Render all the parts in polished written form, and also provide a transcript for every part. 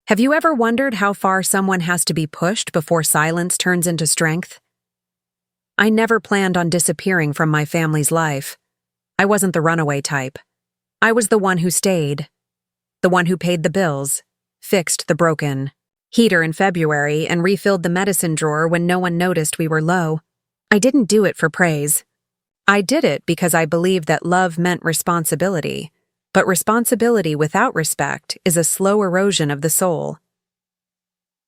Have you ever wondered how far someone has to be pushed before silence turns into strength? I never planned on disappearing from my family's life. I wasn't the runaway type. I was the one who stayed. The one who paid the bills, fixed the broken heater in February, and refilled the medicine drawer when no one noticed we were low. I didn't do it for praise. I did it because I believed that love meant responsibility. But responsibility without respect is a slow erosion of the soul.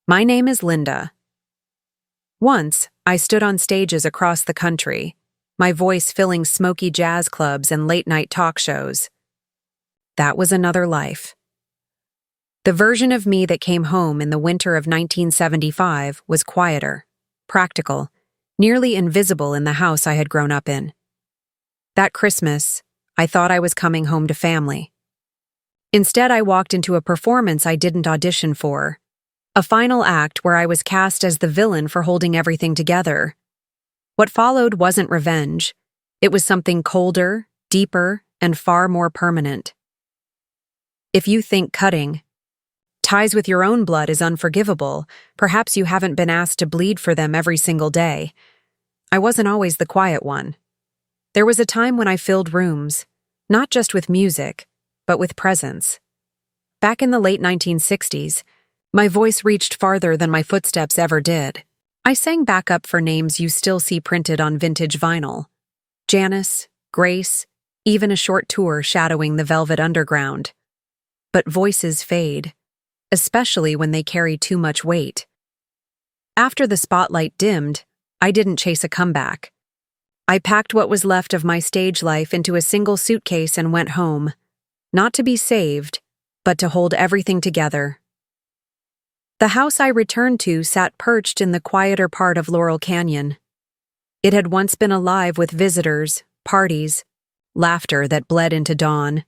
My name is Linda. Once, I stood on stages across the country, my voice filling smoky jazz clubs and late-night talk shows. That was another life. The version of me that came home in the winter of 1975 was quieter, practical, nearly invisible in the house I had grown up in. That Christmas, I thought I was coming home to family. Instead, I walked into a performance I didn't audition for, a final act where I was cast as the villain for holding everything together. What followed wasn't revenge. It was something colder, deeper, and far more permanent. If you think cutting ties with your own blood is unforgivable, perhaps you haven't been asked to bleed for them every single day. I wasn't always the quiet one. There was a time when I filled rooms, not just with music, but with presence. Back in the late 1960s, my voice reached farther than my footsteps ever did. I sang backup for names you still see printed on vintage vinyl. Janice, Grace, even a short tour shadowing the Velvet Underground. But voices fade, especially when they carry too much weight. After the spotlight dimmed, I didn't chase a comeback. I packed what was left of my stage life into a single suitcase and went home, not to be saved, but to hold everything together. The house I returned to sat perched in the quieter part of Laurel Canyon. It had once been alive with visitors, parties, laughter that bled into dawn.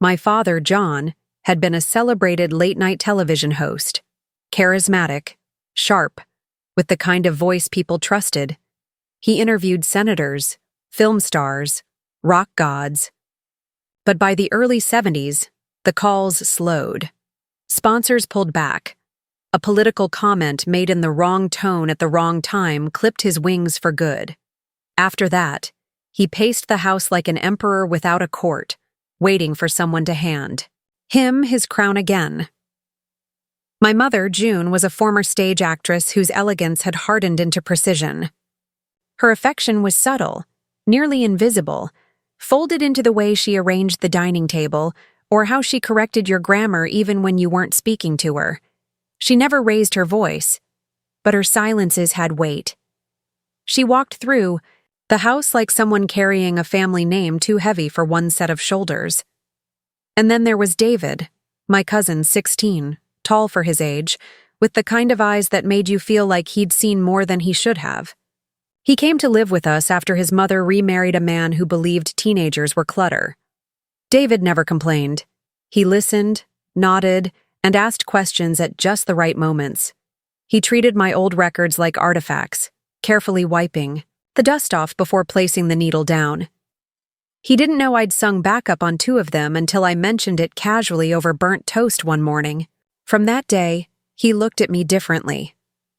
My father, John, had been a celebrated late-night television host, charismatic, sharp, with the kind of voice people trusted. He interviewed senators, film stars, rock gods. But by the early 70s, the calls slowed. Sponsors pulled back. A political comment made in the wrong tone at the wrong time clipped his wings for good. After that, he paced the house like an emperor without a court, waiting for someone to hand him his crown again. My mother, June, was a former stage actress whose elegance had hardened into precision. Her affection was subtle, nearly invisible, folded into the way she arranged the dining table or how she corrected your grammar even when you weren't speaking to her. She never raised her voice, but her silences had weight. She walked through the house like someone carrying a family name too heavy for one set of shoulders. And then there was David, my cousin, 16, tall for his age, with the kind of eyes that made you feel like he'd seen more than he should have. He came to live with us after his mother remarried a man who believed teenagers were clutter. David never complained. He listened, nodded, and asked questions at just the right moments. He treated my old records like artifacts, carefully wiping the dust off before placing the needle down. He didn't know I'd sung backup on 2 of them until I mentioned it casually over burnt toast one morning. From that day, he looked at me differently.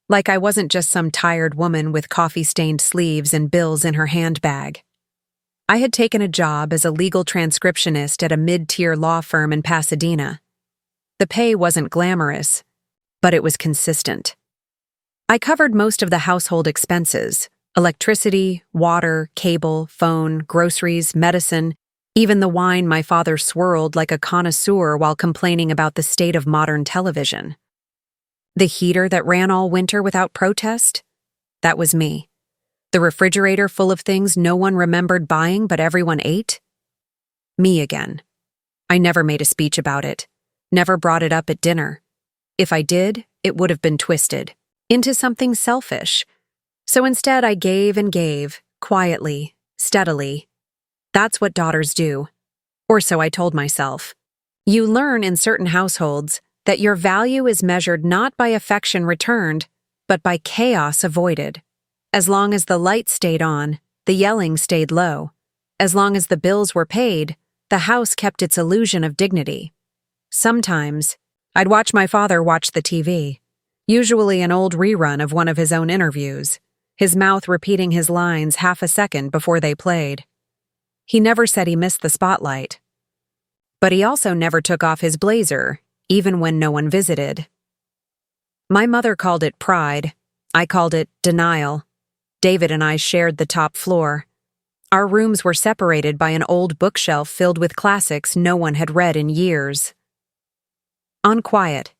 Like I wasn't just some tired woman with coffee-stained sleeves and bills in her handbag. I had taken a job as a legal transcriptionist at a mid-tier law firm in Pasadena. The pay wasn't glamorous, but it was consistent. I covered most of the household expenses: electricity, water, cable, phone, groceries, medicine, even the wine my father swirled like a connoisseur while complaining about the state of modern television. The heater that ran all winter without protest? That was me. The refrigerator full of things no one remembered buying but everyone ate? Me again. I never made a speech about it, never brought it up at dinner. If I did, it would have been twisted into something selfish. So instead I gave and gave, quietly, steadily. That's what daughters do. Or so I told myself. You learn in certain households that your value is measured not by affection returned, but by chaos avoided. As long as the lights stayed on, the yelling stayed low. As long as the bills were paid, the house kept its illusion of dignity. Sometimes, I'd watch my father watch the TV, usually an old rerun of one of his own interviews, his mouth repeating his lines half a second before they played. He never said he missed the spotlight. But he also never took off his blazer, even when no one visited. My mother called it pride. I called it denial. David and I shared the top floor. Our rooms were separated by an old bookshelf filled with classics no one had read in years. On quiet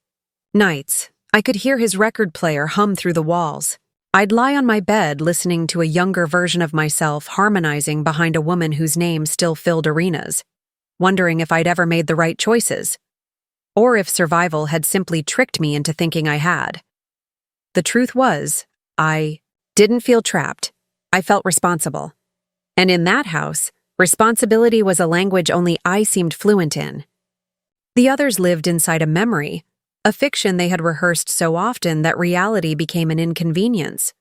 nights, I could hear his record player hum through the walls. I'd lie on my bed listening to a younger version of myself harmonizing behind a woman whose name still filled arenas, wondering if I'd ever made the right choices, or if survival had simply tricked me into thinking I had. The truth was, I didn't feel trapped. I felt responsible. And in that house, responsibility was a language only I seemed fluent in. The others lived inside a memory, a fiction they had rehearsed so often that reality became an inconvenience.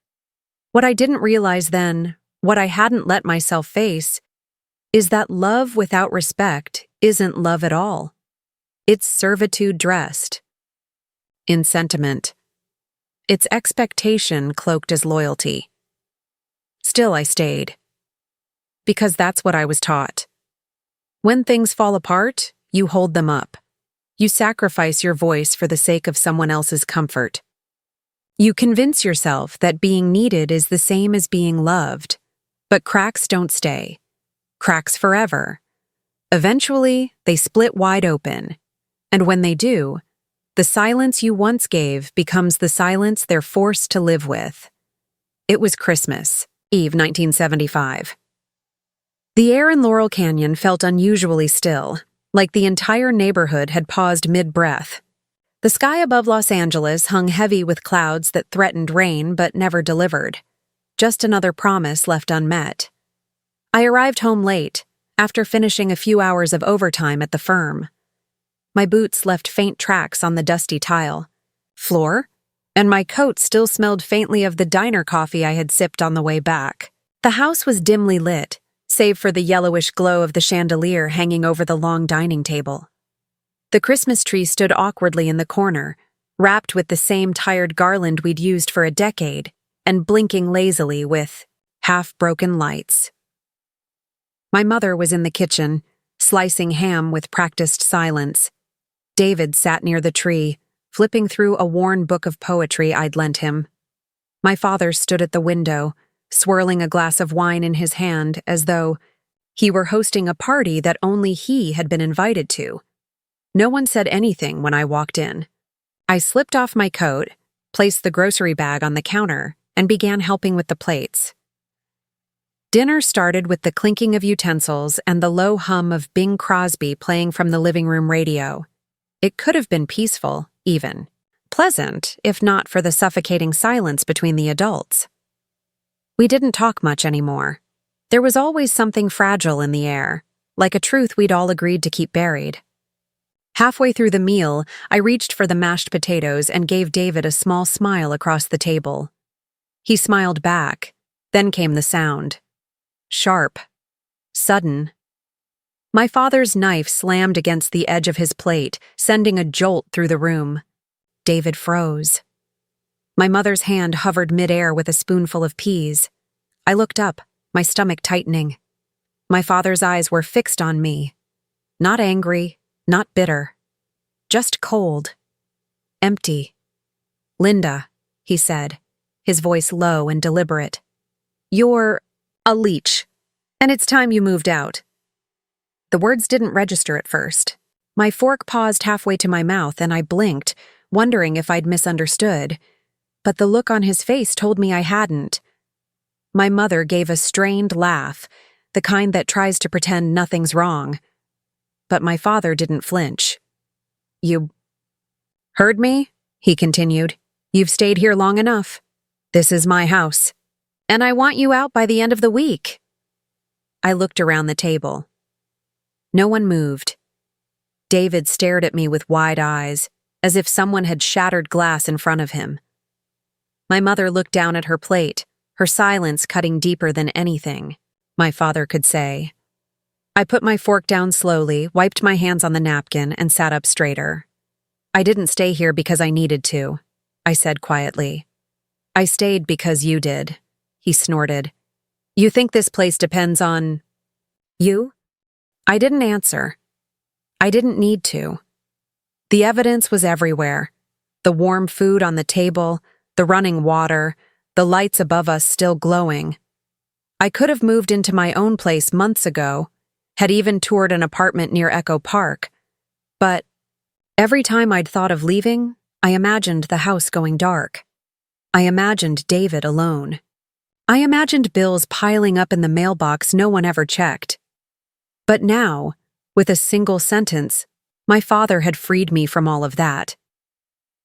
What I didn't realize then, what I hadn't let myself face, is that love without respect isn't love at all. It's servitude dressed in sentiment. It's expectation cloaked as loyalty. Still, I stayed. Because that's what I was taught. When things fall apart, you hold them up. You sacrifice your voice for the sake of someone else's comfort. You convince yourself that being needed is the same as being loved. But cracks don't stay. Cracks forever. Eventually, they split wide open. And when they do, the silence you once gave becomes the silence they're forced to live with. It was Christmas Eve, 1975. The air in Laurel Canyon felt unusually still, like the entire neighborhood had paused mid-breath. The sky above Los Angeles hung heavy with clouds that threatened rain but never delivered. Just another promise left unmet. I arrived home late, after finishing a few hours of overtime at the firm. My boots left faint tracks on the dusty tile floor, and my coat still smelled faintly of the diner coffee I had sipped on the way back. The house was dimly lit, save for the yellowish glow of the chandelier hanging over the long dining table. The Christmas tree stood awkwardly in the corner, wrapped with the same tired garland we'd used for a decade, and blinking lazily with half-broken lights. My mother was in the kitchen, slicing ham with practiced silence. David sat near the tree, flipping through a worn book of poetry I'd lent him. My father stood at the window, swirling a glass of wine in his hand as though he were hosting a party that only he had been invited to. No one said anything when I walked in. I slipped off my coat, placed the grocery bag on the counter, and began helping with the plates. Dinner started with the clinking of utensils and the low hum of Bing Crosby playing from the living room radio. It could have been peaceful, even. Pleasant, if not for the suffocating silence between the adults. We didn't talk much anymore. There was always something fragile in the air, like a truth we'd all agreed to keep buried. Halfway through the meal, I reached for the mashed potatoes and gave David a small smile across the table. He smiled back. Then came the sound. Sharp. Sudden. My father's knife slammed against the edge of his plate, sending a jolt through the room. David froze. My mother's hand hovered midair with a spoonful of peas. I looked up, my stomach tightening. My father's eyes were fixed on me. Not angry, not bitter. Just cold. Empty. "Linda," he said, his voice low and deliberate. "You're a leech, and it's time you moved out." The words didn't register at first. My fork paused halfway to my mouth and I blinked, wondering if I'd misunderstood. But the look on his face told me I hadn't. My mother gave a strained laugh, the kind that tries to pretend nothing's wrong. But my father didn't flinch. "You heard me?" he continued. "You've stayed here long enough. This is my house. And I want you out by the end of the week." I looked around the table. No one moved. David stared at me with wide eyes, as if someone had shattered glass in front of him. My mother looked down at her plate, her silence cutting deeper than anything my father could say. I put my fork down slowly, wiped my hands on the napkin, and sat up straighter. I didn't stay here because I needed to, I said quietly. I stayed because you did, he snorted. You think this place depends on you? I didn't answer. I didn't need to. The evidence was everywhere. The warm food on the table, the running water, the lights above us still glowing. I could have moved into my own place months ago, had even toured an apartment near Echo Park. But every time I'd thought of leaving, I imagined the house going dark. I imagined David alone. I imagined bills piling up in the mailbox no one ever checked. But now, with a single sentence, my father had freed me from all of that.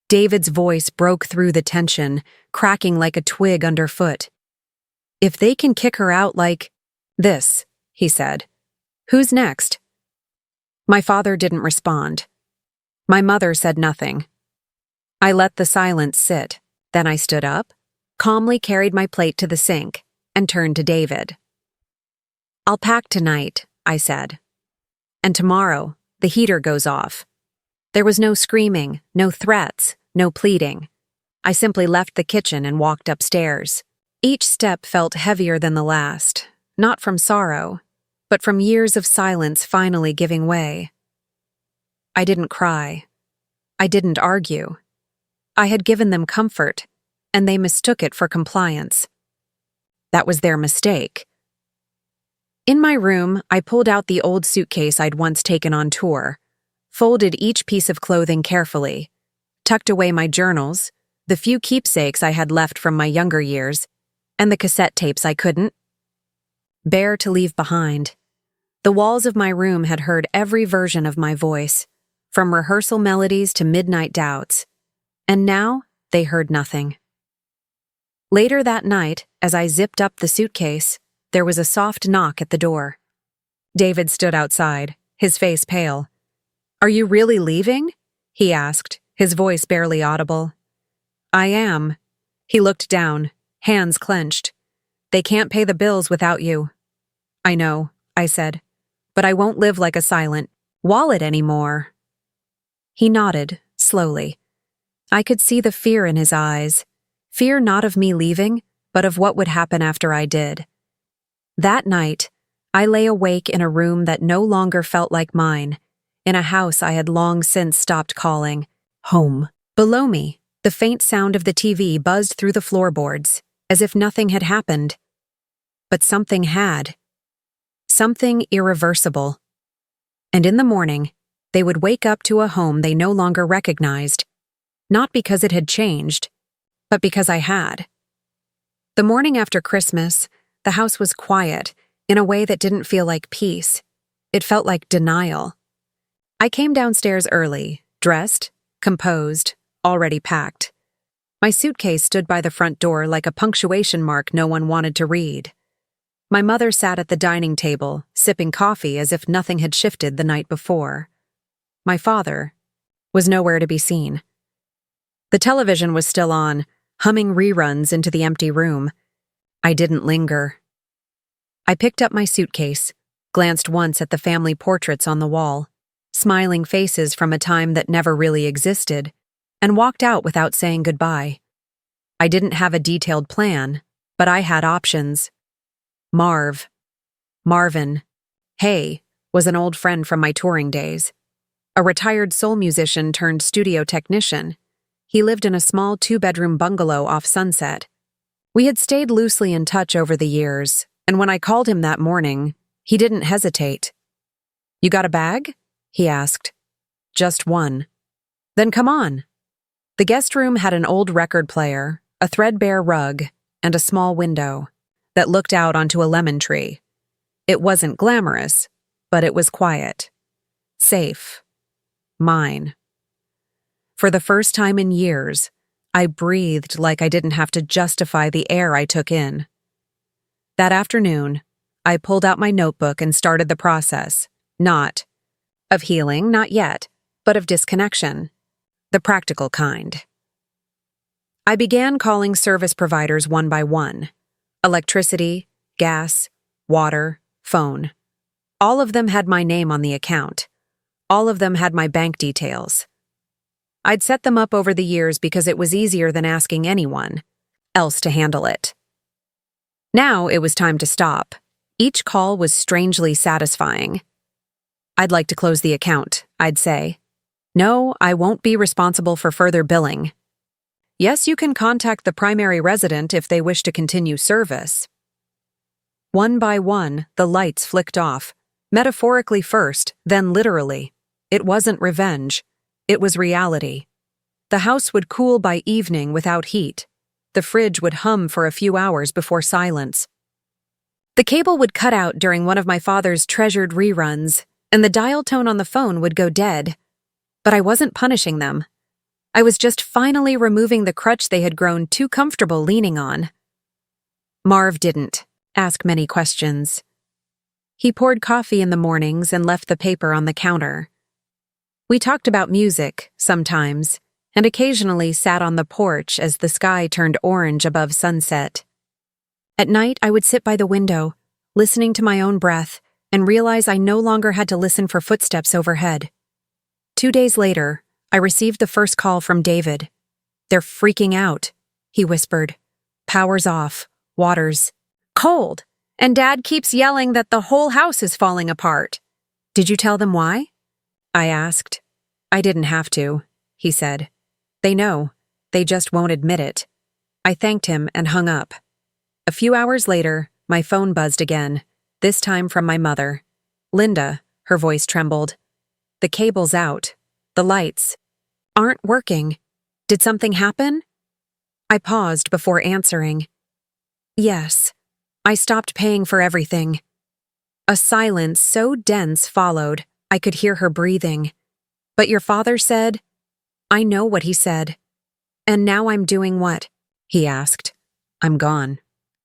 David's voice broke through the tension, cracking like a twig underfoot. If they can kick her out like this, he said, who's next? My father didn't respond. My mother said nothing. I let the silence sit. Then I stood up, calmly carried my plate to the sink, and turned to David. I'll pack tonight, I said. And tomorrow, the heater goes off. There was no screaming, no threats, no pleading. I simply left the kitchen and walked upstairs. Each step felt heavier than the last, not from sorrow, but from years of silence finally giving way. I didn't cry. I didn't argue. I had given them comfort, and they mistook it for compliance. That was their mistake. In my room, I pulled out the old suitcase I'd once taken on tour, folded each piece of clothing carefully, tucked away my journals, the few keepsakes I had left from my younger years, and the cassette tapes I couldn't bear to leave behind. The walls of my room had heard every version of my voice, from rehearsal melodies to midnight doubts. And now, they heard nothing. Later that night, as I zipped up the suitcase, there was a soft knock at the door. David stood outside, his face pale. Are you really leaving? He asked, his voice barely audible. I am. He looked down, hands clenched. They can't pay the bills without you. I know, I said, but I won't live like a silent wallet anymore. He nodded, slowly. I could see the fear in his eyes. Fear not of me leaving, but of what would happen after I did. That night, I lay awake in a room that no longer felt like mine, in a house I had long since stopped calling home. Below me, the faint sound of the TV buzzed through the floorboards, as if nothing had happened. But something had. Something irreversible. And in the morning, they would wake up to a home they no longer recognized, not because it had changed, but because I had. The morning after Christmas, the house was quiet in a way that didn't feel like peace. It felt like denial. I came downstairs early, dressed, composed, already packed. My suitcase stood by the front door like a punctuation mark no one wanted to read. My mother sat at the dining table, sipping coffee as if nothing had shifted the night before. My father was nowhere to be seen. The television was still on, humming reruns into the empty room. I didn't linger. I picked up my suitcase, glanced once at the family portraits on the wall, smiling faces from a time that never really existed, and walked out without saying goodbye. I didn't have a detailed plan, but I had options. Marvin, Hay, was an old friend from my touring days. A retired soul musician turned studio technician. He lived in a small 2-bedroom bungalow off Sunset. We had stayed loosely in touch over the years, and when I called him that morning, he didn't hesitate. You got a bag? He asked. Just one. Then come on. The guest room had an old record player, a threadbare rug, and a small window that looked out onto a lemon tree. It wasn't glamorous, but it was quiet. Safe. Mine. For the first time in years, I breathed like I didn't have to justify the air I took in. That afternoon, I pulled out my notebook and started the process, not of healing, not yet, but of disconnection, the practical kind. I began calling service providers one by one: electricity, gas, water, phone. All of them had my name on the account. All of them had my bank details. I'd set them up over the years because it was easier than asking anyone else to handle it. Now it was time to stop. Each call was strangely satisfying. "I'd like to close the account," I'd say. "No, I won't be responsible for further billing." "Yes, you can contact the primary resident if they wish to continue service." One by one, the lights flicked off, metaphorically first, then literally. It wasn't revenge. It was reality. The house would cool by evening without heat. The fridge would hum for a few hours before silence. The cable would cut out during one of my father's treasured reruns, and the dial tone on the phone would go dead. But I wasn't punishing them. I was just finally removing the crutch they had grown too comfortable leaning on. Marv didn't ask many questions. He poured coffee in the mornings and left the paper on the counter. We talked about music, sometimes, and occasionally sat on the porch as the sky turned orange above sunset. At night, I would sit by the window, listening to my own breath, and realize I no longer had to listen for footsteps overhead. 2 days later, I received the first call from David. "They're freaking out," he whispered. "Power's off, water's cold, and Dad keeps yelling that the whole house is falling apart." "Did you tell them why?" I asked. "I didn't have to," he said. "They know. They just won't admit it." I thanked him and hung up. A few hours later, my phone buzzed again, this time from my mother. "Linda," her voice trembled. "The cable's out. The lights aren't working. Did something happen?" I paused before answering. "Yes. I stopped paying for everything." A silence so dense followed, I could hear her breathing. "But your father said—" "I know what he said." "And now I'm doing what?" he asked. "I'm gone.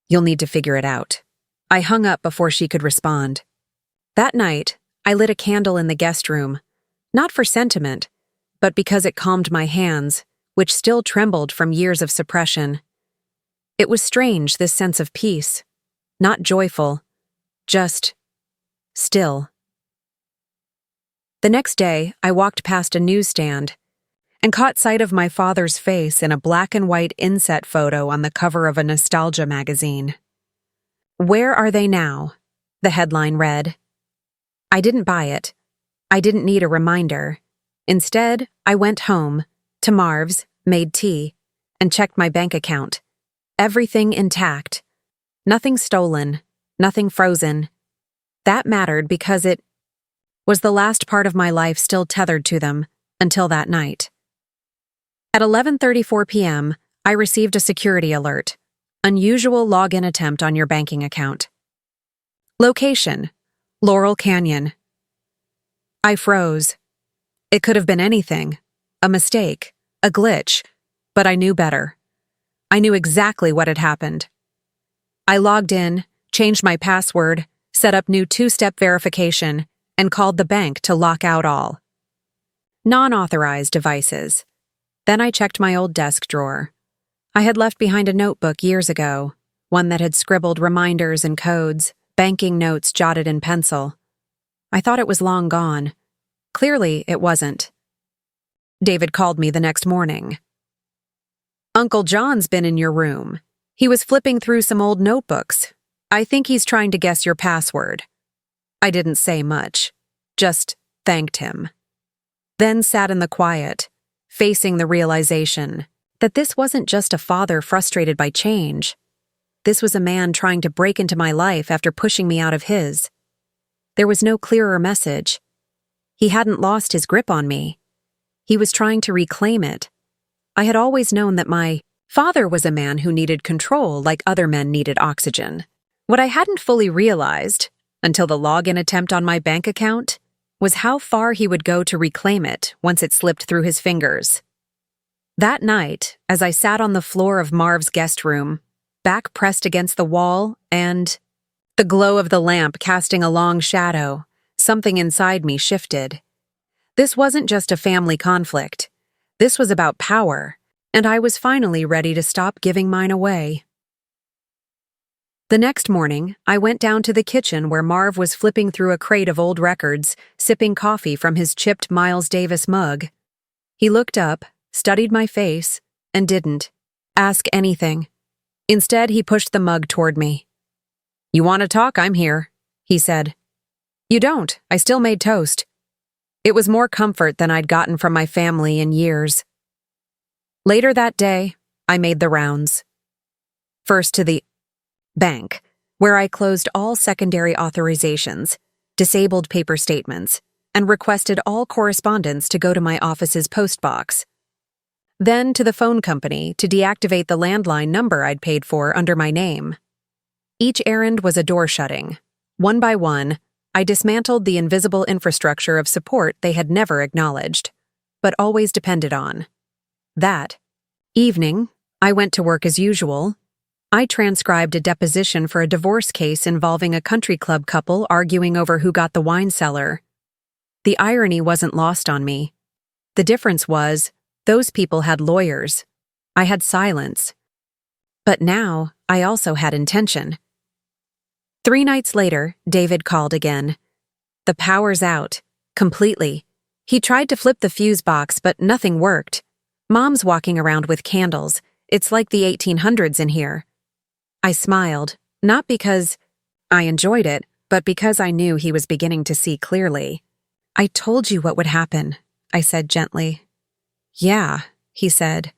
You'll need to figure it out." I hung up before she could respond. That night, I lit a candle in the guest room, not for sentiment, but because it calmed my hands, which still trembled from years of suppression. It was strange, this sense of peace. Not joyful, just still. The next day, I walked past a newsstand and caught sight of my father's face in a black and white inset photo on the cover of a nostalgia magazine. "Where are they now?" the headline read. I didn't buy it. I didn't need a reminder. Instead, I went home, to Marv's, made tea, and checked my bank account. Everything intact. Nothing stolen, nothing frozen. That mattered because it was the last part of my life still tethered to them, until that night. At 11:34 p.m., I received a security alert. Unusual login attempt on your banking account. Location: Laurel Canyon. I froze. It could have been anything. A mistake, a glitch, but I knew better. I knew exactly what had happened. I logged in, changed my password, set up new two-step verification, and called the bank to lock out all non-authorized devices. Then I checked my old desk drawer. I had left behind a notebook years ago, one that had scribbled reminders and codes, banking notes jotted in pencil. I thought it was long gone. Clearly, it wasn't. David called me the next morning. "Uncle John's been in your room. He was flipping through some old notebooks. I think he's trying to guess your password." I didn't say much, just thanked him. Then sat in the quiet, facing the realization that this wasn't just a father frustrated by change. This was a man trying to break into my life after pushing me out of his. There was no clearer message. He hadn't lost his grip on me. He was trying to reclaim it. I had always known that my father was a man who needed control like other men needed oxygen. What I hadn't fully realized, until the login attempt on my bank account, was how far he would go to reclaim it once it slipped through his fingers. That night, as I sat on the floor of Marv's guest room, back pressed against the wall and the glow of the lamp casting a long shadow, something inside me shifted. This wasn't just a family conflict. This was about power, and I was finally ready to stop giving mine away. The next morning, I went down to the kitchen where Marv was flipping through a crate of old records, sipping coffee from his chipped Miles Davis mug. He looked up, studied my face, and didn't ask anything. Instead, he pushed the mug toward me. "You want to talk? I'm here," he said. "You don't. I still made toast." It was more comfort than I'd gotten from my family in years. Later that day, I made the rounds. First to the bank, where I closed all secondary authorizations, disabled paper statements, and requested all correspondence to go to my office's postbox. Then to the phone company to deactivate the landline number I'd paid for under my name. Each errand was a door shutting. One by one, I dismantled the invisible infrastructure of support they had never acknowledged, but always depended on. That evening, I went to work as usual. I transcribed a deposition for a divorce case involving a country club couple arguing over who got the wine cellar. The irony wasn't lost on me. The difference was, those people had lawyers. I had silence. But now, I also had intention. 3 nights later, David called again. The power's out. Completely. He tried to flip the fuse box, but nothing worked. Mom's walking around with candles. It's like the 1800s in here. I smiled, not because I enjoyed it, but because I knew he was beginning to see clearly. "I told you what would happen," I said gently. "Yeah," he said.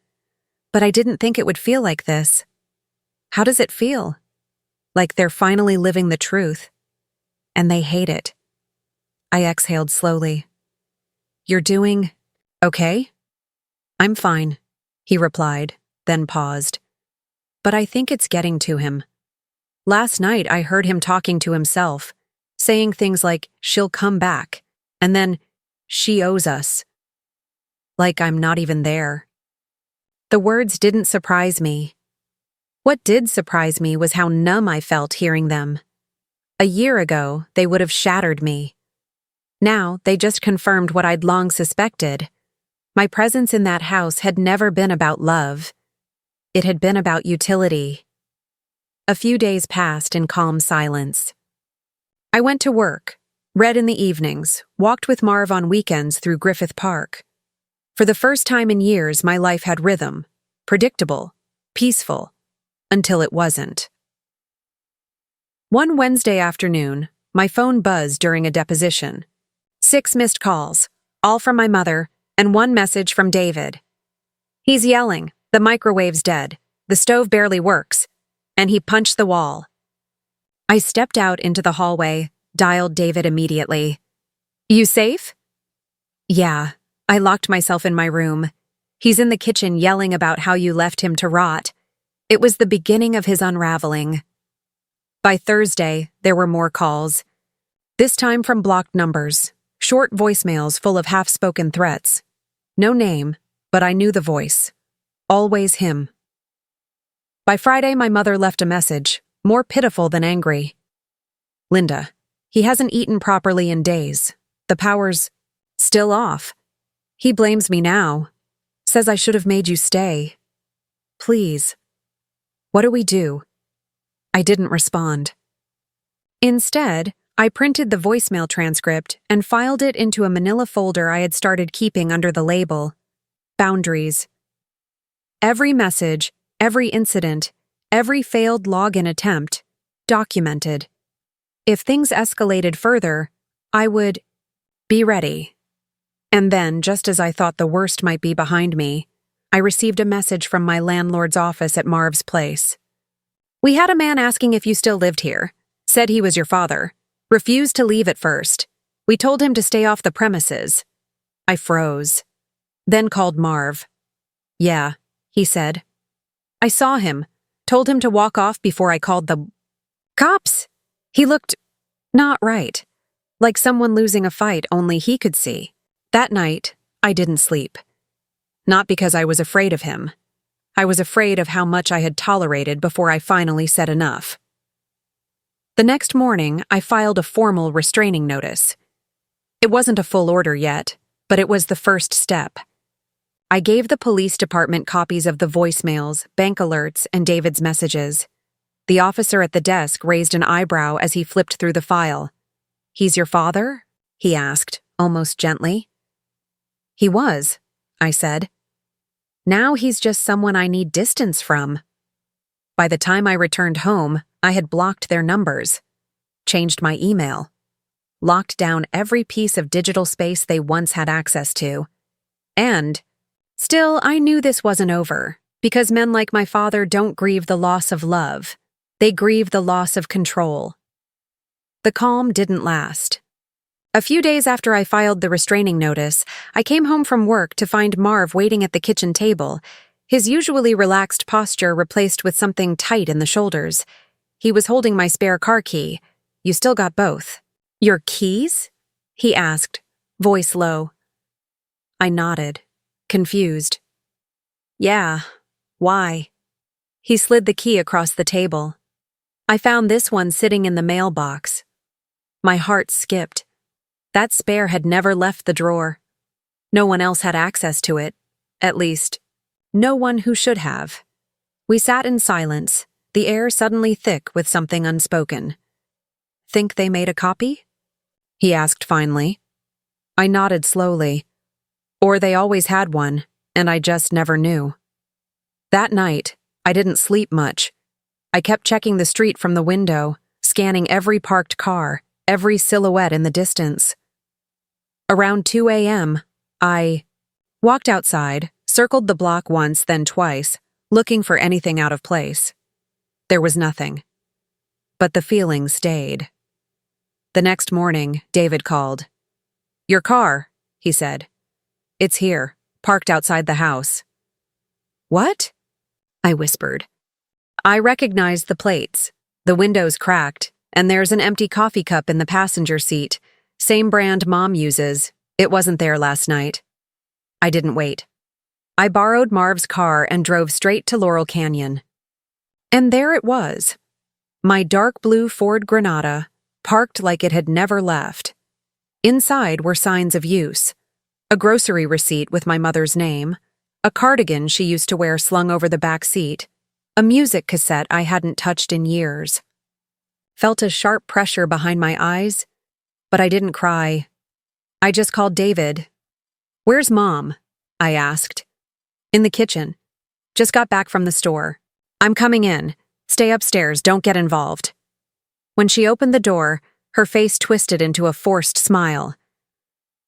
"But I didn't think it would feel like this." "How does it feel?" "Like they're finally living the truth. And they hate it." I exhaled slowly. "You're doing okay?" "I'm fine," he replied, then paused. "But I think it's getting to him. Last night I heard him talking to himself, saying things like, 'She'll come back,' and then, 'She owes us.' Like I'm not even there." The words didn't surprise me. What did surprise me was how numb I felt hearing them. A year ago, they would have shattered me. Now, they just confirmed what I'd long suspected. My presence in that house had never been about love. It had been about utility. A few days passed in calm silence. I went to work, read in the evenings, walked with Marv on weekends through Griffith Park. For the first time in years, my life had rhythm, predictable, peaceful, until it wasn't. One Wednesday afternoon, my phone buzzed during a deposition. 6 missed calls, all from my mother, and 1 message from David. He's yelling, "The microwave's dead, the stove barely works," and he punched the wall. I stepped out into the hallway, dialed David immediately. "You safe?" "Yeah, I locked myself in my room. He's in the kitchen yelling about how you left him to rot." It was the beginning of his unraveling. By Thursday, there were more calls. This time from blocked numbers, short voicemails full of half-spoken threats. No name, but I knew the voice. Always him. By Friday, my mother left a message, more pitiful than angry. "Linda, he hasn't eaten properly in days. The power's still off. He blames me now. Says I should have made you stay. Please. What do we do?" I didn't respond. Instead, I printed the voicemail transcript and filed it into a manila folder I had started keeping under the label, Boundaries. Every message, every incident, every failed login attempt, documented. If things escalated further, I would be ready. And then, just as I thought the worst might be behind me, I received a message from my landlord's office at Marv's place. "We had a man asking if you still lived here. Said he was your father. Refused to leave at first. We told him to stay off the premises." I froze. Then called Marv. "Yeah," he said. "I saw him. Told him to walk off before I called the cops." He looked not right. Like someone losing a fight only he could see. That night, I didn't sleep. Not because I was afraid of him. I was afraid of how much I had tolerated before I finally said enough. The next morning, I filed a formal restraining notice. It wasn't a full order yet, but it was the first step. I gave the police department copies of the voicemails, bank alerts, and David's messages. The officer at the desk raised an eyebrow as he flipped through the file. "He's your father?" he asked, almost gently. "He was," I said. Now he's just someone I need distance from. By the time I returned home, I had blocked their numbers, changed my email, locked down every piece of digital space they once had access to. And still, I knew this wasn't over, because men like my father don't grieve the loss of love. They grieve the loss of control. The calm didn't last. A few days after I filed the restraining notice, I came home from work to find Marv waiting at the kitchen table, his usually relaxed posture replaced with something tight in the shoulders. He was holding my spare car key. "You still got both." "Your keys?" he asked, voice low. I nodded, confused. "Yeah, why?" He slid the key across the table. "I found this one sitting in the mailbox." My heart skipped. That spare had never left the drawer. No one else had access to it. At least, no one who should have. We sat in silence, the air suddenly thick with something unspoken. "Think they made a copy?" he asked finally. I nodded slowly. Or they always had one, and I just never knew. That night, I didn't sleep much. I kept checking the street from the window, scanning every parked car, every silhouette in the distance. Around 2 a.m., I walked outside, circled the block once, then twice, looking for anything out of place. There was nothing. But the feeling stayed. The next morning, David called. "Your car," he said. "It's here, parked outside the house." "What?" I whispered. I recognized the plates. The window's cracked, and there's an empty coffee cup in the passenger seat. Same brand Mom uses. It wasn't there last night. I didn't wait. I borrowed Marv's car and drove straight to Laurel Canyon. And there it was. My dark blue Ford Granada, parked like it had never left. Inside were signs of use. A grocery receipt with my mother's name, a cardigan she used to wear slung over the back seat, a music cassette I hadn't touched in years. Felt a sharp pressure behind my eyes, but I didn't cry. I just called David. "Where's Mom?" I asked. "In the kitchen. Just got back from the store. I'm coming in. Stay upstairs, don't get involved." When she opened the door, her face twisted into a forced smile.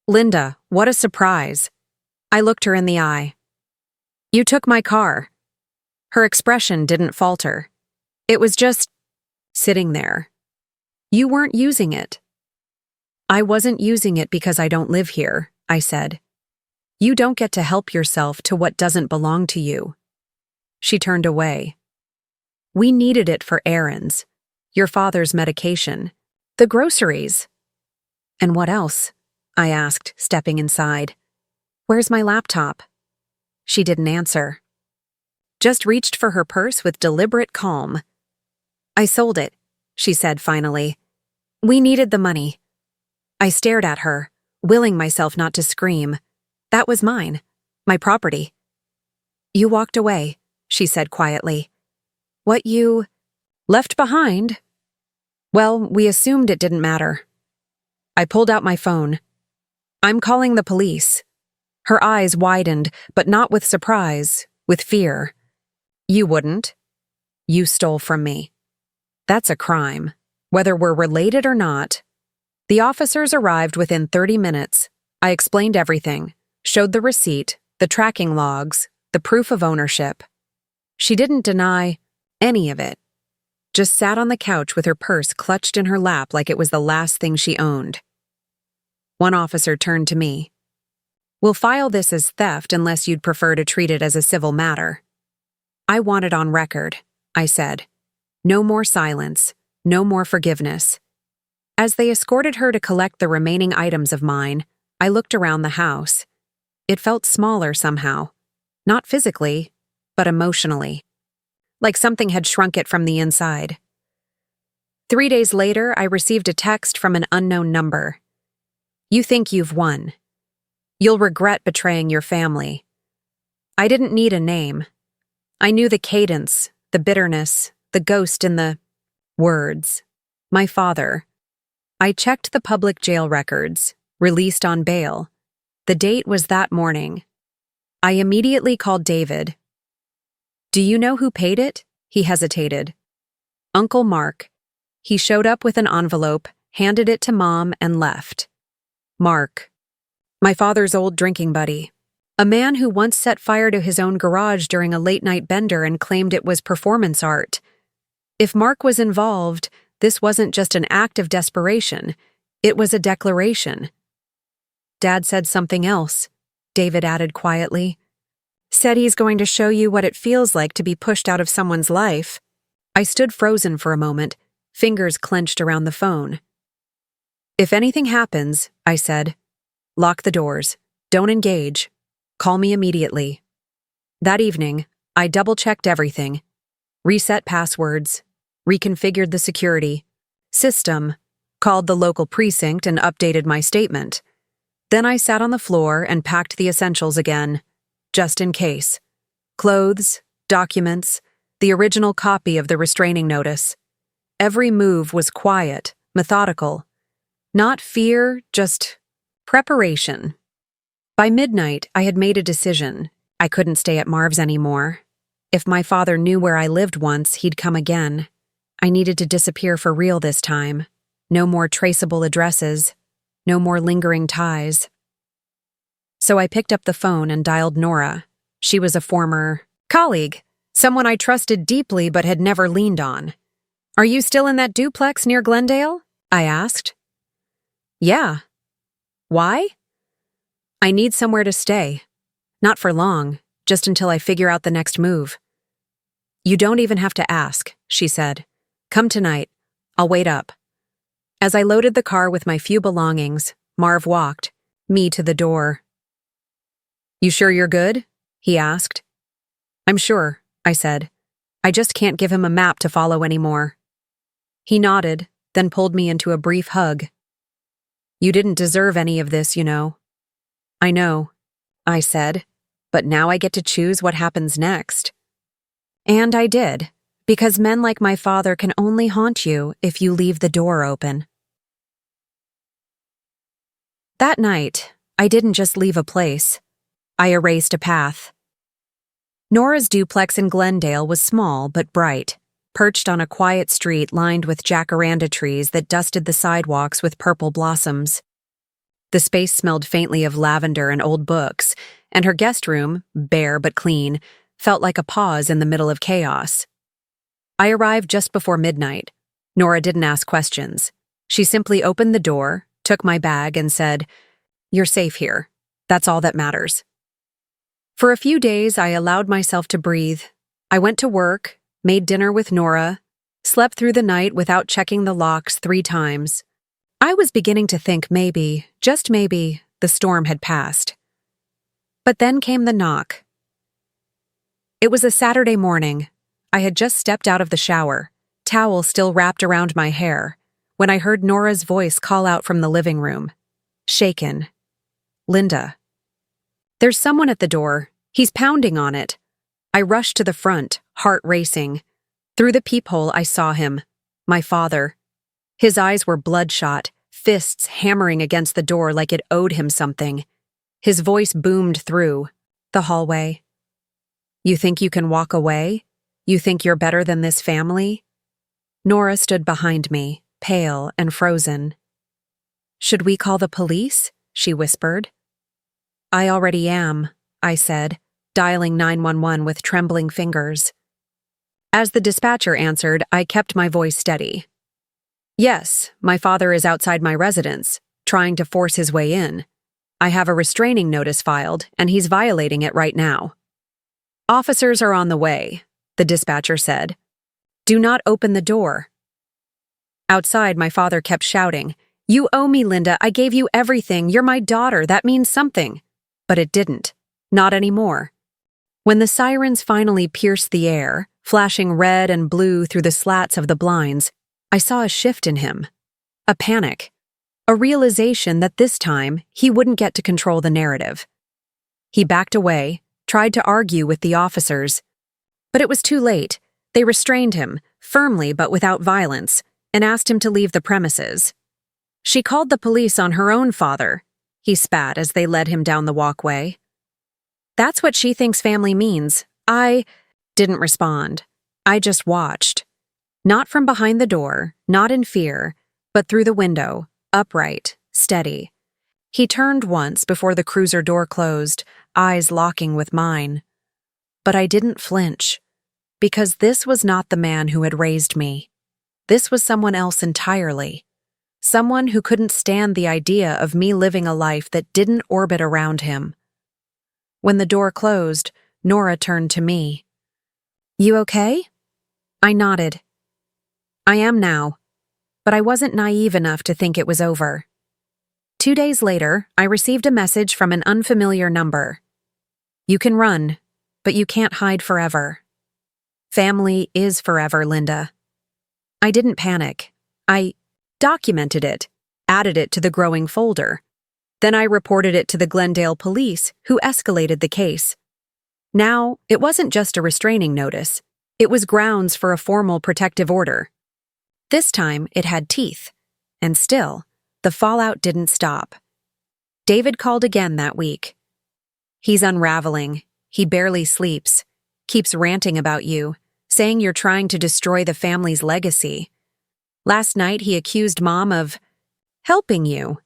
"Linda, what a surprise." I looked her in the eye. "You took my car." Her expression didn't falter. It was just sitting there. "You weren't using it." "I wasn't using it because I don't live here," I said. "You don't get to help yourself to what doesn't belong to you." She turned away. "We needed it for errands, your father's medication, the groceries." "And what else?" I asked, stepping inside. "Where's my laptop?" She didn't answer. Just reached for her purse with deliberate calm. "I sold it," she said finally. "We needed the money." I stared at her, willing myself not to scream. That was mine, my property. "You walked away," she said quietly. "What you left behind?" "Well, we assumed it didn't matter." I pulled out my phone. "I'm calling the police." Her eyes widened, but not with surprise, with fear. "You wouldn't. You stole from me. That's a crime, whether we're related or not." The officers arrived within 30 minutes. I explained everything, showed the receipt, the tracking logs, the proof of ownership. She didn't deny any of it, just sat on the couch with her purse clutched in her lap like it was the last thing she owned. One officer turned to me. "We'll file this as theft unless you'd prefer to treat it as a civil matter." "I want it on record," I said. No more silence, no more forgiveness. As they escorted her to collect the remaining items of mine, I looked around the house. It felt smaller somehow. Not physically, but emotionally. Like something had shrunk it from the inside. 3 days later, I received a text from an unknown number. "You think you've won. You'll regret betraying your family." I didn't need a name. I knew the cadence, the bitterness, the ghost in the words. My father. I checked the public jail records, released on bail. The date was that morning. I immediately called David. Do you know who paid it? He hesitated. Uncle Mark. He showed up with an envelope, handed it to Mom, and left. Mark. My father's old drinking buddy. A man who once set fire to his own garage during a late-night bender and claimed it was performance art. If Mark was involved, this wasn't just an act of desperation. It was a declaration. Dad said something else, David added quietly. Said he's going to show you what it feels like to be pushed out of someone's life. I stood frozen for a moment, fingers clenched around the phone. If anything happens, I said, lock the doors. Don't engage. Call me immediately. That evening, I double-checked everything. Reset passwords. Reconfigured the security system. Called the local precinct and updated my statement. Then I sat on the floor and packed the essentials again, just in case. Clothes, documents, the original copy of the restraining notice. Every move was quiet, methodical. Not fear, just preparation. By midnight, I had made a decision. I couldn't stay at Marv's anymore. If my father knew where I lived once, he'd come again. I needed to disappear for real this time. No more traceable addresses. No more lingering ties. So I picked up the phone and dialed Nora. She was a former colleague, someone I trusted deeply but had never leaned on. Are you still in that duplex near Glendale? I asked. Yeah. Why? I need somewhere to stay. Not for long, just until I figure out the next move. You don't even have to ask, she said. Come tonight. I'll wait up. As I loaded the car with my few belongings, Marv walked, me to the door. You sure you're good? He asked. I'm sure, I said. I just can't give him a map to follow anymore. He nodded, then pulled me into a brief hug. You didn't deserve any of this, you know. I know, I said, but now I get to choose what happens next. And I did, because men like my father can only haunt you if you leave the door open. That night, I didn't just leave a place. I erased a path. Nora's duplex in Glendale was small but bright, perched on a quiet street lined with jacaranda trees that dusted the sidewalks with purple blossoms. The space smelled faintly of lavender and old books, and her guest room, bare but clean, felt like a pause in the middle of chaos. I arrived just before midnight. Nora didn't ask questions. She simply opened the door, took my bag, and said, "You're safe here. That's all that matters." For a few days, I allowed myself to breathe. I went to work, made dinner with Nora, slept through the night without checking the locks 3 times. I was beginning to think maybe, just maybe, the storm had passed. But then came the knock. It was a Saturday morning. I had just stepped out of the shower, towel still wrapped around my hair, when I heard Nora's voice call out from the living room. Shaken. Linda. There's someone at the door. He's pounding on it. I rushed to the front, heart racing. Through the peephole, I saw him. My father. His eyes were bloodshot, fists hammering against the door like it owed him something. His voice boomed through the hallway. You think you can walk away? You think you're better than this family? Nora stood behind me, pale and frozen. Should we call the police? She whispered. I already am, I said, dialing 911 with trembling fingers. As the dispatcher answered, I kept my voice steady. Yes, my father is outside my residence, trying to force his way in. I have a restraining notice filed, and he's violating it right now. Officers are on the way, the dispatcher said. Do not open the door. Outside, my father kept shouting, You owe me, Linda. I gave you everything. You're my daughter. That means something. But it didn't. Not anymore. When the sirens finally pierced the air, flashing red and blue through the slats of the blinds, I saw a shift in him. A panic. A realization that this time he wouldn't get to control the narrative. He backed away, tried to argue with the officers. But it was too late. They restrained him, firmly but without violence, and asked him to leave the premises. She called the police on her own father, he spat as they led him down the walkway. That's what she thinks family means. I didn't respond. I just watched. Not from behind the door, not in fear, but through the window, upright, steady. He turned once before the cruiser door closed, eyes locking with mine. But I didn't flinch, because this was not the man who had raised me. This was someone else entirely. Someone who couldn't stand the idea of me living a life that didn't orbit around him. When the door closed, Nora turned to me. "You okay?" I nodded. "I am now, but I wasn't naive enough to think it was over." 2 days later, I received a message from an unfamiliar number. "You can run, but you can't hide forever. Family is forever, Linda." I didn't panic. I documented it, added it to the growing folder. Then I reported it to the Glendale police, who escalated the case. Now, it wasn't just a restraining notice. It was grounds for a formal protective order. This time, it had teeth. And still, the fallout didn't stop. David called again that week. "He's unraveling. He barely sleeps. Keeps ranting about you, saying you're trying to destroy the family's legacy. Last night, he accused Mom of helping you.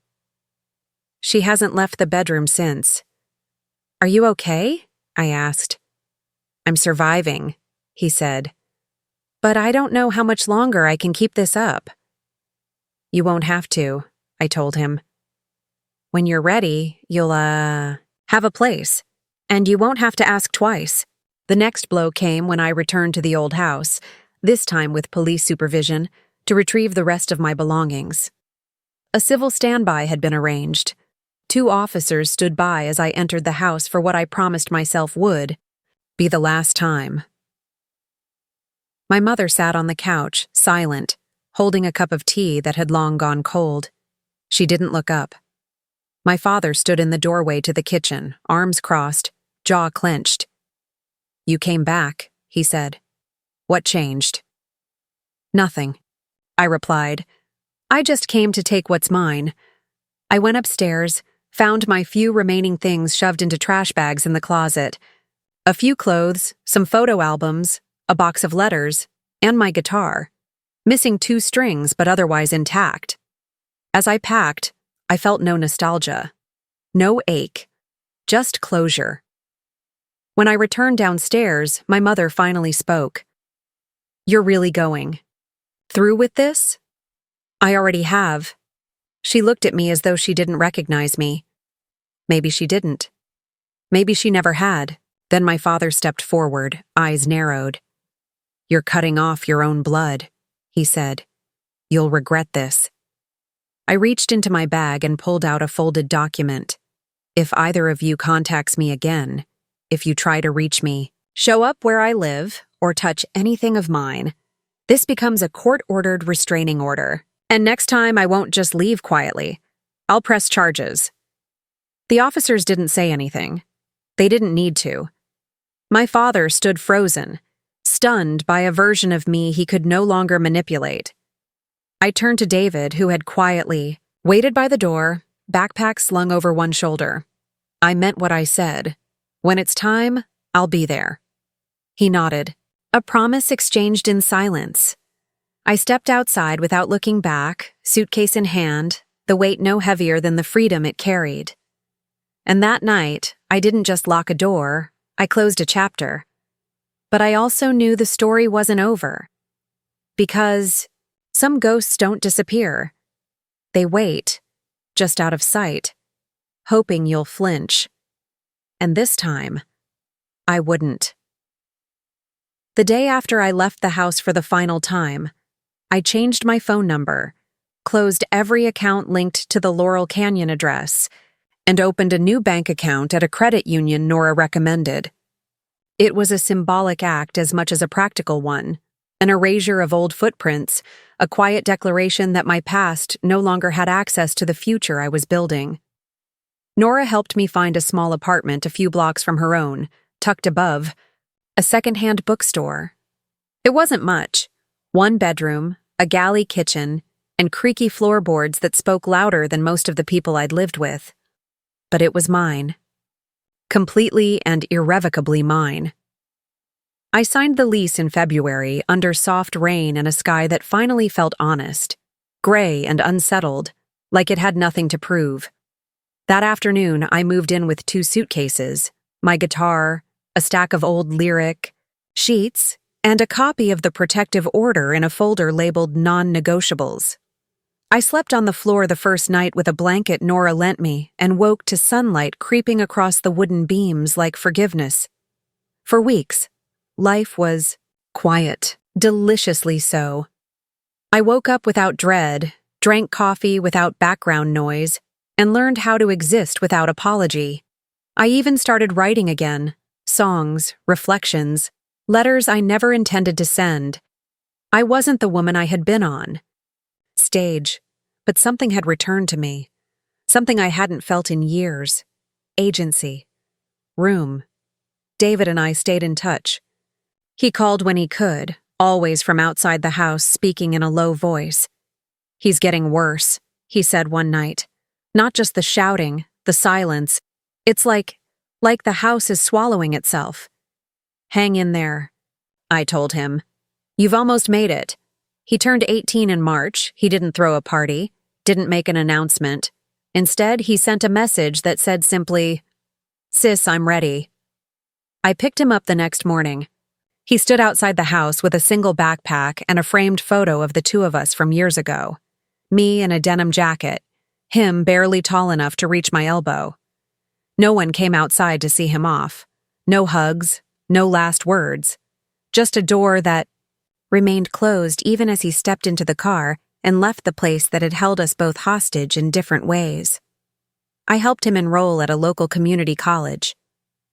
She hasn't left the bedroom since." "Are you okay?" I asked. "I'm surviving," he said. "But I don't know how much longer I can keep this up." "You won't have to," I told him. "When you're ready, you'll, have a place. And you won't have to ask twice." The next blow came when I returned to the old house, this time with police supervision, to retrieve the rest of my belongings. A civil standby had been arranged. 2 officers stood by as I entered the house for what I promised myself would be the last time. My mother sat on the couch, silent, holding a cup of tea that had long gone cold. She didn't look up. My father stood in the doorway to the kitchen, arms crossed, jaw clenched. "You came back," he said. "What changed?" "Nothing," I replied. "I just came to take what's mine." I went upstairs, found my few remaining things shoved into trash bags in the closet. A few clothes, some photo albums, a box of letters, and my guitar, missing 2 strings but otherwise intact. As I packed, I felt no nostalgia, no ache, just closure. When I returned downstairs, my mother finally spoke. "You're really going through with this?" "I already have." She looked at me as though she didn't recognize me. Maybe she didn't. Maybe she never had. Then my father stepped forward, eyes narrowed. "You're cutting off your own blood," he said. "You'll regret this." I reached into my bag and pulled out a folded document. "If either of you contacts me again, if you try to reach me, show up where I live, or touch anything of mine, this becomes a court-ordered restraining order. And next time I won't just leave quietly. I'll press charges." The officers didn't say anything. They didn't need to. My father stood frozen, stunned by a version of me he could no longer manipulate. I turned to David, who had quietly waited by the door, backpack slung over one shoulder. "I meant what I said. When it's time, I'll be there." He nodded. A promise exchanged in silence. I stepped outside without looking back, suitcase in hand, the weight no heavier than the freedom it carried. And that night, I didn't just lock a door, I closed a chapter. But I also knew the story wasn't over. Because some ghosts don't disappear. They wait, just out of sight, hoping you'll flinch. And this time, I wouldn't. The day after I left the house for the final time, I changed my phone number, closed every account linked to the Laurel Canyon address, and opened a new bank account at a credit union Nora recommended. It was a symbolic act as much as a practical one, an erasure of old footprints, a quiet declaration that my past no longer had access to the future I was building. Nora helped me find a small apartment a few blocks from her own, tucked above, a second-hand bookstore. It wasn't much. 1 bedroom, a galley kitchen, and creaky floorboards that spoke louder than most of the people I'd lived with. But it was mine. completely and irrevocably mine. I signed the lease in February under soft rain and a sky that finally felt honest, gray and unsettled, like it had nothing to prove. That afternoon, I moved in with 2 suitcases, my guitar, a stack of old lyric sheets, and a copy of the protective order in a folder labeled non-negotiables. I slept on the floor the first night with a blanket Nora lent me and woke to sunlight creeping across the wooden beams like forgiveness. For weeks, life was quiet, deliciously so. I woke up without dread, drank coffee without background noise, and learned how to exist without apology. I even started writing again, songs, reflections, letters I never intended to send. I wasn't the woman I had been on stage, but something had returned to me, something I hadn't felt in years. Agency. Room. David and I stayed in touch. He called when he could, always from outside the house, speaking in a low voice. "He's getting worse," he said one night. "Not just the shouting, the silence. It's like the house is swallowing itself." "Hang in there," I told him. "You've almost made it." He turned 18 in March. He didn't throw a party, didn't make an announcement. Instead, he sent a message that said simply, "Sis, I'm ready." I picked him up the next morning. He stood outside the house with a single backpack and a framed photo of the 2 of us from years ago. Me in a denim jacket, him barely tall enough to reach my elbow. No one came outside to see him off. No hugs, no last words. Just a door that remained closed even as he stepped into the car and left the place that had held us both hostage in different ways. I helped him enroll at a local community college.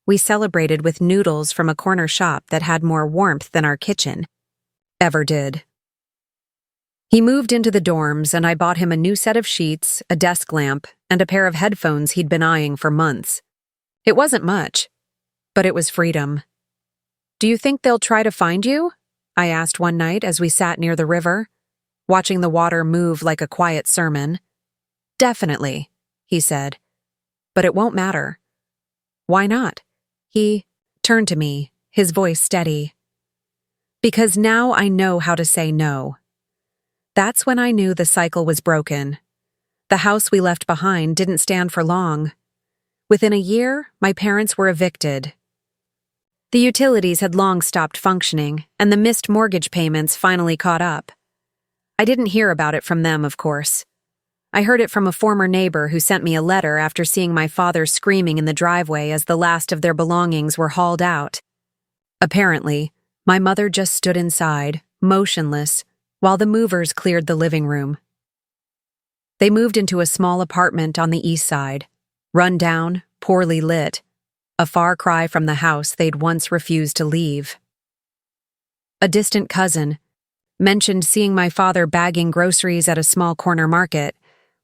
We celebrated with noodles from a corner shop that had more warmth than our kitchen ever did. He moved into the dorms, and I bought him a new set of sheets, a desk lamp, and a pair of headphones he'd been eyeing for months. It wasn't much, but it was freedom. "Do you think they'll try to find you?" I asked one night as we sat near the river, watching the water move like a quiet sermon. "Definitely," he said. "But it won't matter." "Why not?" He turned to me, his voice steady. "Because now I know how to say no." That's when I knew the cycle was broken. The house we left behind didn't stand for long. Within a year, my parents were evicted. The utilities had long stopped functioning, and the missed mortgage payments finally caught up. I didn't hear about it from them, of course. I heard it from a former neighbor who sent me a letter after seeing my father screaming in the driveway as the last of their belongings were hauled out. Apparently, my mother just stood inside, motionless, while the movers cleared the living room. They moved into a small apartment on the east side, run down, poorly lit, a far cry from the house they'd once refused to leave. A distant cousin mentioned seeing my father bagging groceries at a small corner market,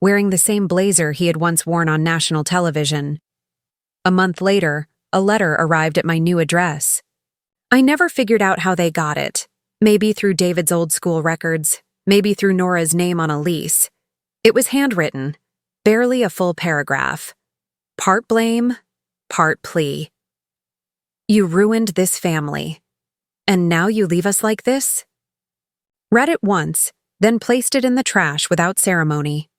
wearing the same blazer he had once worn on national television. A month later, a letter arrived at my new address. I never figured out how they got it. Maybe through David's old school records, maybe through Nora's name on a lease. It was handwritten, barely a full paragraph. Part blame, part plea. "You ruined this family. And now you leave us like this?" Read it once, then placed it in the trash without ceremony.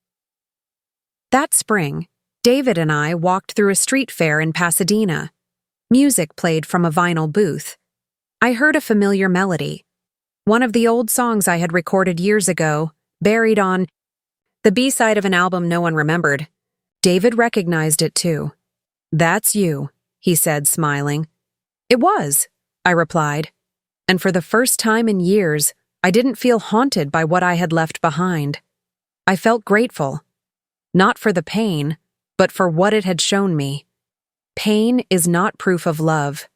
That spring, David and I walked through a street fair in Pasadena. Music played from a vinyl booth. I heard a familiar melody. One of the old songs I had recorded years ago, buried on the B-side of an album no one remembered. David recognized it too. "That's you," he said, smiling. "It was," I replied. And for the first time in years, I didn't feel haunted by what I had left behind. I felt grateful. Not for the pain, but for what it had shown me. Pain is not proof of love.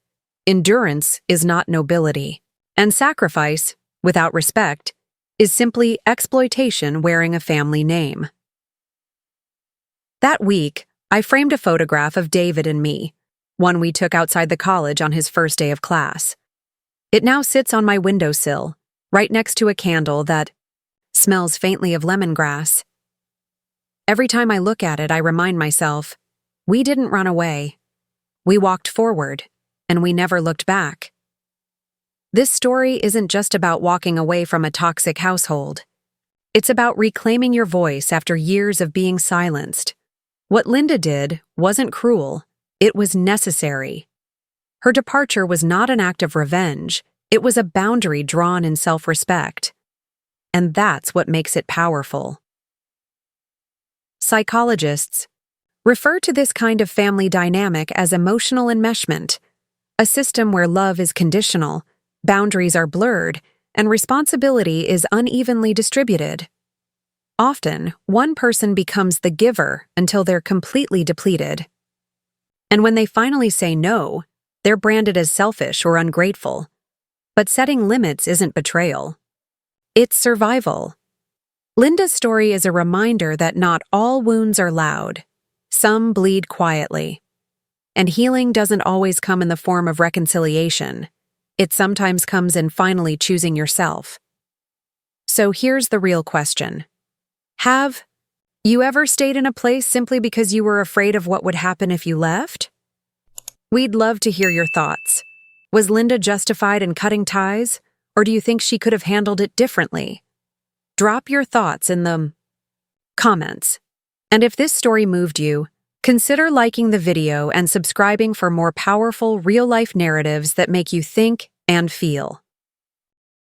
Endurance is not nobility. And sacrifice, without respect, is simply exploitation wearing a family name. That week, I framed a photograph of David and me, one we took outside the college on his first day of class. It now sits on my windowsill, right next to a candle that smells faintly of lemongrass. Every time I look at it, I remind myself, we didn't run away. We walked forward, and we never looked back. This story isn't just about walking away from a toxic household. It's about reclaiming your voice after years of being silenced. What Linda did wasn't cruel, it was necessary. Her departure was not an act of revenge, it was a boundary drawn in self-respect. And that's what makes it powerful. Psychologists refer to this kind of family dynamic as emotional enmeshment, a system where love is conditional, boundaries are blurred, and responsibility is unevenly distributed. Often, one person becomes the giver until they're completely depleted. And when they finally say no, they're branded as selfish or ungrateful. But setting limits isn't betrayal. It's survival. Linda's story is a reminder that not all wounds are loud. Some bleed quietly. And healing doesn't always come in the form of reconciliation. It sometimes comes in finally choosing yourself. So here's the real question. Have you ever stayed in a place simply because you were afraid of what would happen if you left? We'd love to hear your thoughts. Was Linda justified in cutting ties, or do you think she could have handled it differently? Drop your thoughts in the comments. And if this story moved you, consider liking the video and subscribing for more powerful real-life narratives that make you think and feel.